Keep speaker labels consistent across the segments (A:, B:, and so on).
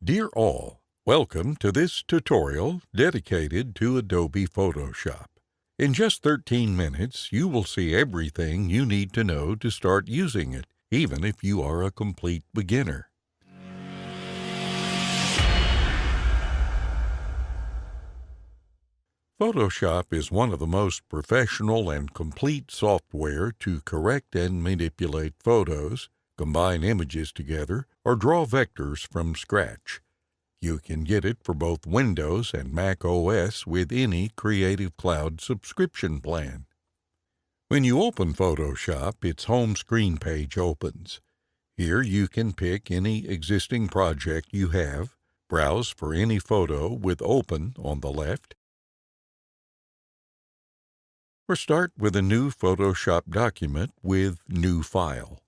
A: Dear all, welcome to this tutorial dedicated to Adobe Photoshop. In just 13 minutes, you will see everything you need to know to start using it, even if you are a complete beginner. Photoshop is one of the most professional and complete software to correct and manipulate photos, combine images together, or draw vectors from scratch. You can get it for both Windows and Mac OS with any Creative Cloud subscription plan. When you open Photoshop, its home screen page opens. Here you can pick any existing project you have, browse for any photo with Open on the left, or start with a new Photoshop document with New File.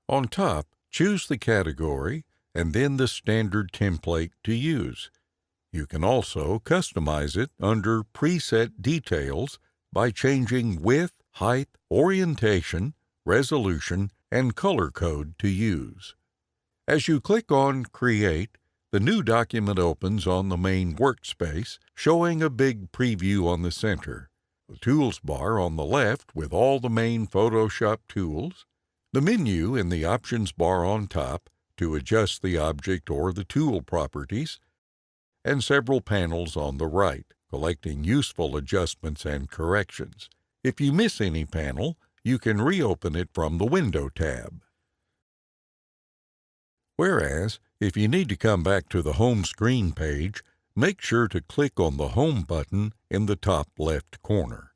A: On top, choose the category and then the standard template to use. You can also customize it under Preset Details by changing width, height, orientation, resolution, and color code to use. As you click on Create, the new document opens on the main workspace, showing a big preview on the center, the Tools bar on the left with all the main Photoshop tools, the menu in the Options bar on top to adjust the object or the tool properties, and several panels on the right, collecting useful adjustments and corrections. If you miss any panel, you can reopen it from the Window tab. Whereas, if you need to come back to the home screen page, make sure to click on the Home button in the top left corner.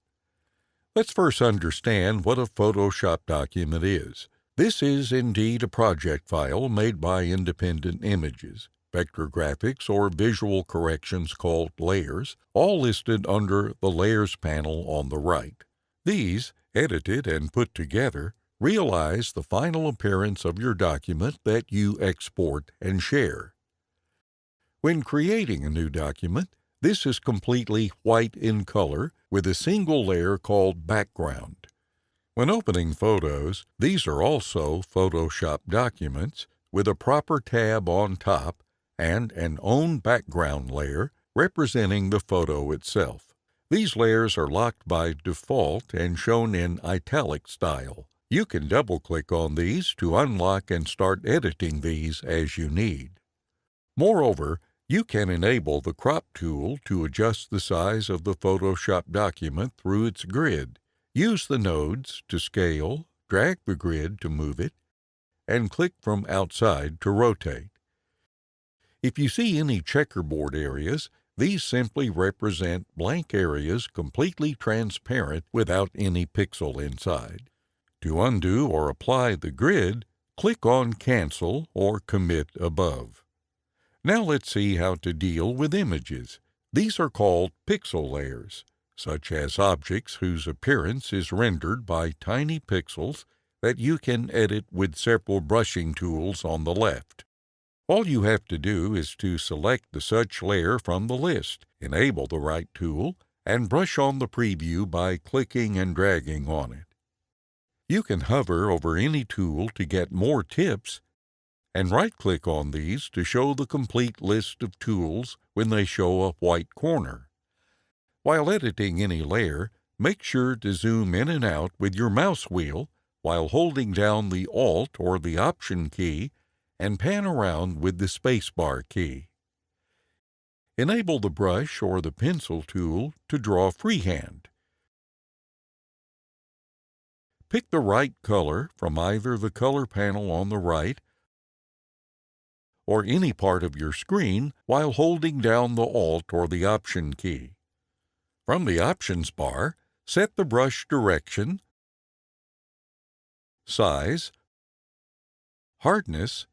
A: Let's first understand what a Photoshop document is. This is indeed a project file made by Independent Images, vector graphics, or visual corrections called layers, all listed under the Layers panel on the right. These, edited and put together, realize the final appearance of your document that you export and share. When creating a new document, this is completely white in color with a single layer called background. When opening photos, these are also Photoshop documents with a proper tab on top and an Own Background layer representing the photo itself. These layers are locked by default and shown in italic style. You can double-click on these to unlock and start editing these as you need. Moreover, you can enable the Crop tool to adjust the size of the Photoshop document through its grid. Use the nodes to scale, drag the grid to move it, and click from outside to rotate. If you see any checkerboard areas, these simply represent blank areas completely transparent without any pixel inside. To undo or apply the grid, click on Cancel or Commit above. Now let's see how to deal with images. These are called pixel layers, such as objects whose appearance is rendered by tiny pixels that you can edit with several brushing tools on the left. All you have to do is to select the such layer from the list, enable the right tool, and brush on the preview by clicking and dragging on it. You can hover over any tool to get more tips, and right-click on these to show the complete list of tools when they show a white corner. While editing any layer, make sure to zoom in and out with your mouse wheel while holding down the Alt or the Option key and pan around with the spacebar key. Enable the brush or the pencil tool to draw freehand. Pick the right color from either the color panel on the right or any part of your screen while holding down the Alt or the Option key. From the Options bar, set the brush direction, size, hardness,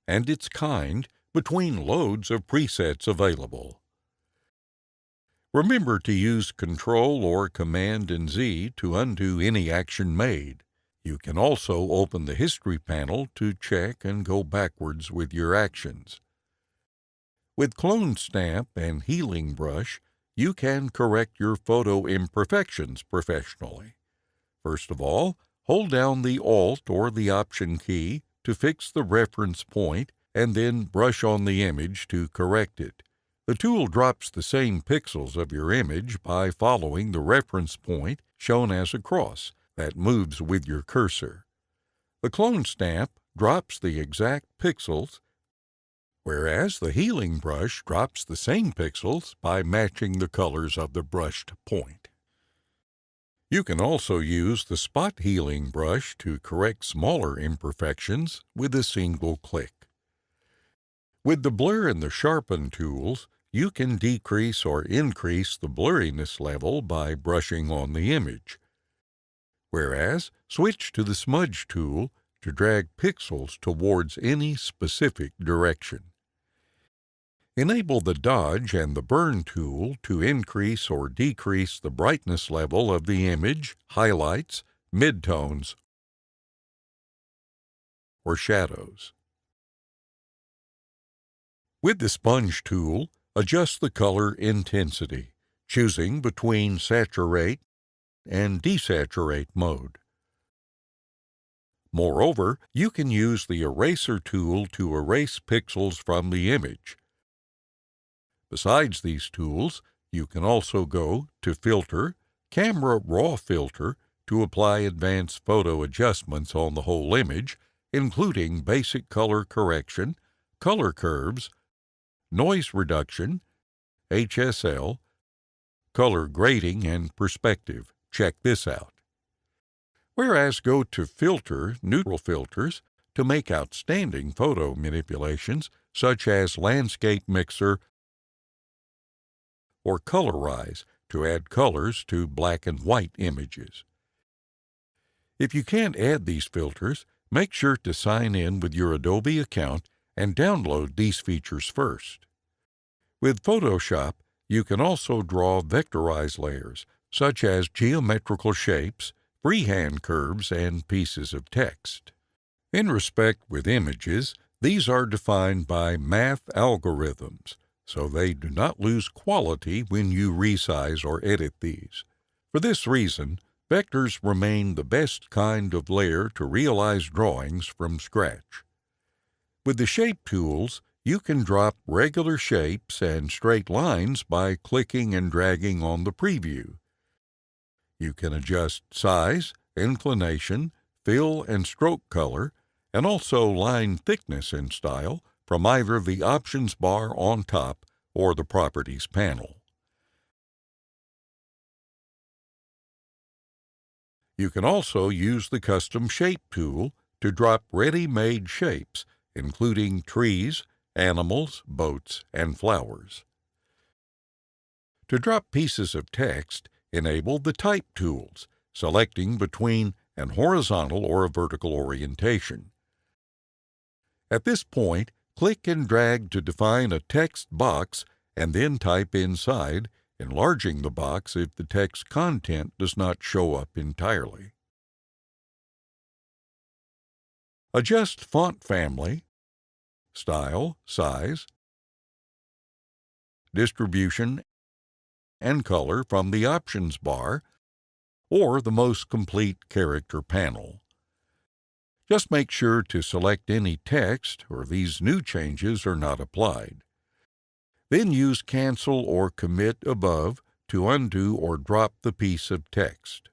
A: and its kind between loads of presets available. Remember to use Ctrl or Command and Z to undo any action made. You can also open the History panel to check and go backwards with your actions. With Clone Stamp and Healing Brush, you can correct your photo imperfections professionally. First of all, hold down the Alt or the Option key to fix the reference point and then brush on the image to correct it. The tool drops the same pixels of your image by following the reference point shown as a cross that moves with your cursor. The clone stamp drops the exact pixels, whereas the healing brush drops the same pixels by matching the colors of the brushed point. You can also use the spot healing brush to correct smaller imperfections with a single click. With the blur and the sharpen tools, you can decrease or increase the blurriness level by brushing on the image, whereas switch to the smudge tool to drag pixels towards any specific direction. Enable the dodge and the burn tool to increase or decrease the brightness level of the image, highlights, midtones, or shadows. With the sponge tool, adjust the color intensity, choosing between saturate and desaturate mode. Moreover, you can use the eraser tool to erase pixels from the image. Besides these tools, you can also go to Filter, Camera Raw Filter to apply advanced photo adjustments on the whole image, including basic color correction, color curves, noise reduction, HSL, color grading, and perspective. Check this out. Whereas go to Filter, Neutral Filters to make outstanding photo manipulations such as Landscape Mixer or Colorize to add colors to black and white images. If you can't add these filters, make sure to sign in with your Adobe account and download these features first. With Photoshop, you can also draw vectorized layers, such as geometrical shapes, freehand curves, and pieces of text. In respect with images, these are defined by math algorithms, so they do not lose quality when you resize or edit these. For this reason, vectors remain the best kind of layer to realize drawings from scratch. With the shape tools, you can drop regular shapes and straight lines by clicking and dragging on the preview. You can adjust size, inclination, fill and stroke color, and also line thickness and style from either the options bar on top or the Properties panel. You can also use the Custom Shape tool to drop ready-made shapes, including trees, animals, boats, and flowers. To drop pieces of text, enable the Type tools, selecting between an horizontal or a vertical orientation. At this point, click and drag to define a text box and then type inside, enlarging the box if the text content does not show up entirely. Adjust font family, style, size, distribution, and color from the options bar or the most complete character panel. Just make sure to select any text or these new changes are not applied. Then use Cancel or Commit above to undo or drop the piece of text.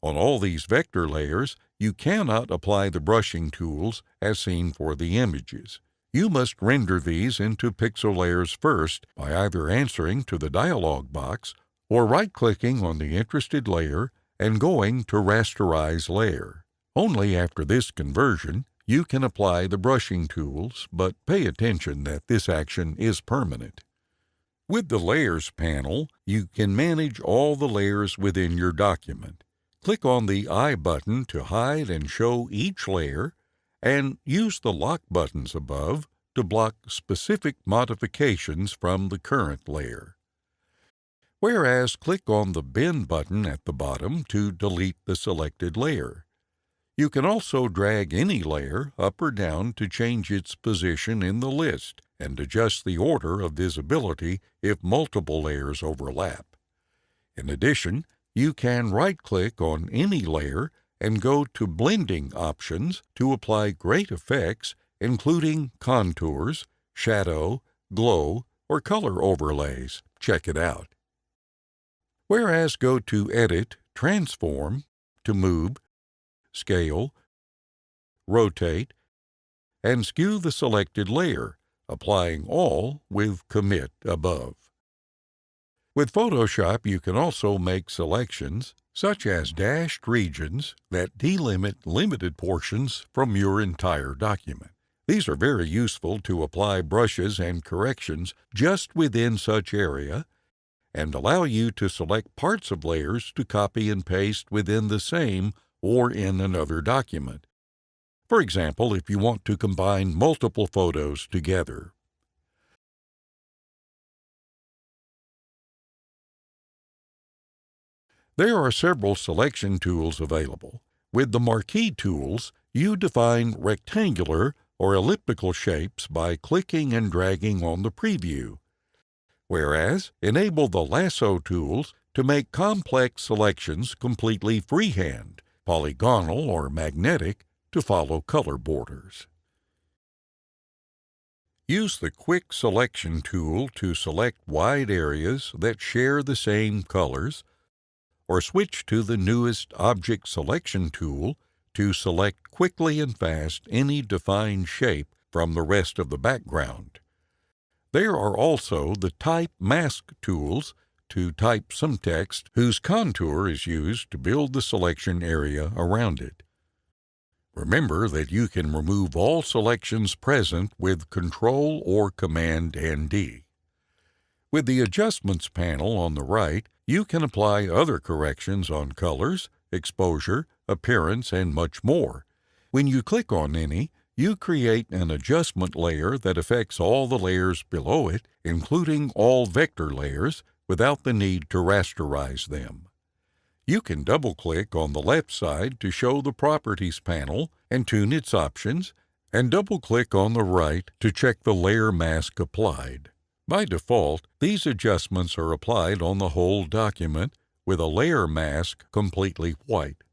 A: On all these vector layers, you cannot apply the brushing tools as seen for the images. You must render these into pixel layers first by either answering to the dialog box or right-clicking on the interested layer and going to Rasterize Layer. Only after this conversion, you can apply the brushing tools, but pay attention that this action is permanent. With the Layers panel, you can manage all the layers within your document. Click on the I button to hide and show each layer, and use the lock buttons above to block specific modifications from the current layer. Whereas click on the Bin button at the bottom to delete the selected layer. You can also drag any layer up or down to change its position in the list and adjust the order of visibility if multiple layers overlap. In addition, you can right-click on any layer and go to Blending options to apply great effects including contours, shadow, glow, or color overlays. Check it out. Whereas go to Edit, Transform to move, scale, rotate, and skew the selected layer, applying all with Commit above. With Photoshop, you can also make selections, such as dashed regions, that delimit limited portions from your entire document. These are very useful to apply brushes and corrections just within such area and allow you to select parts of layers to copy and paste within the same or in another document. For example, if you want to combine multiple photos together. There are several selection tools available. With the Marquee tools, you define rectangular or elliptical shapes by clicking and dragging on the preview, whereas enable the Lasso tools to make complex selections completely freehand, polygonal or magnetic to follow color borders. Use the Quick Selection tool to select wide areas that share the same colors, or switch to the newest Object Selection tool to select quickly and fast any defined shape from the rest of the background. There are also the Type Mask tools to type some text whose contour is used to build the selection area around it. Remember that you can remove all selections present with Control or Command-N-D. With the Adjustments panel on the right, you can apply other corrections on colors, exposure, appearance, and much more. When you click on any, you create an adjustment layer that affects all the layers below it, including all vector layers, without the need to rasterize them. You can double-click on the left side to show the Properties panel and tune its options, and double-click on the right to check the layer mask applied. By default, these adjustments are applied on the whole document with a layer mask completely white.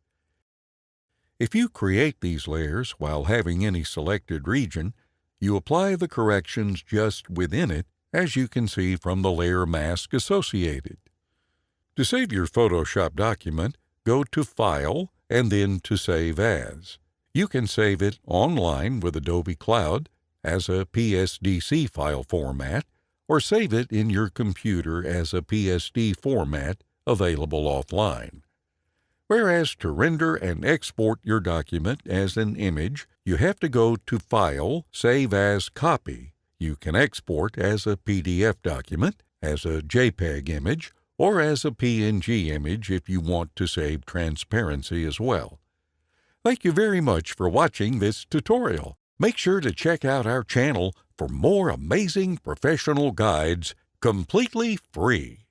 A: If you create these layers while having any selected region, you apply the corrections just within it, as you can see from the layer mask associated. To save your Photoshop document, go to File and then to Save As. You can save it online with Adobe Cloud as a PSDC file format, or save it in your computer as a PSD format available offline. Whereas to render and export your document as an image, you have to go to File, Save As Copy. You can export as a PDF document, as a JPEG image, or as a PNG image if you want to save transparency as well. Thank you very much for watching this tutorial. Make sure to check out our channel for more amazing professional guides completely free.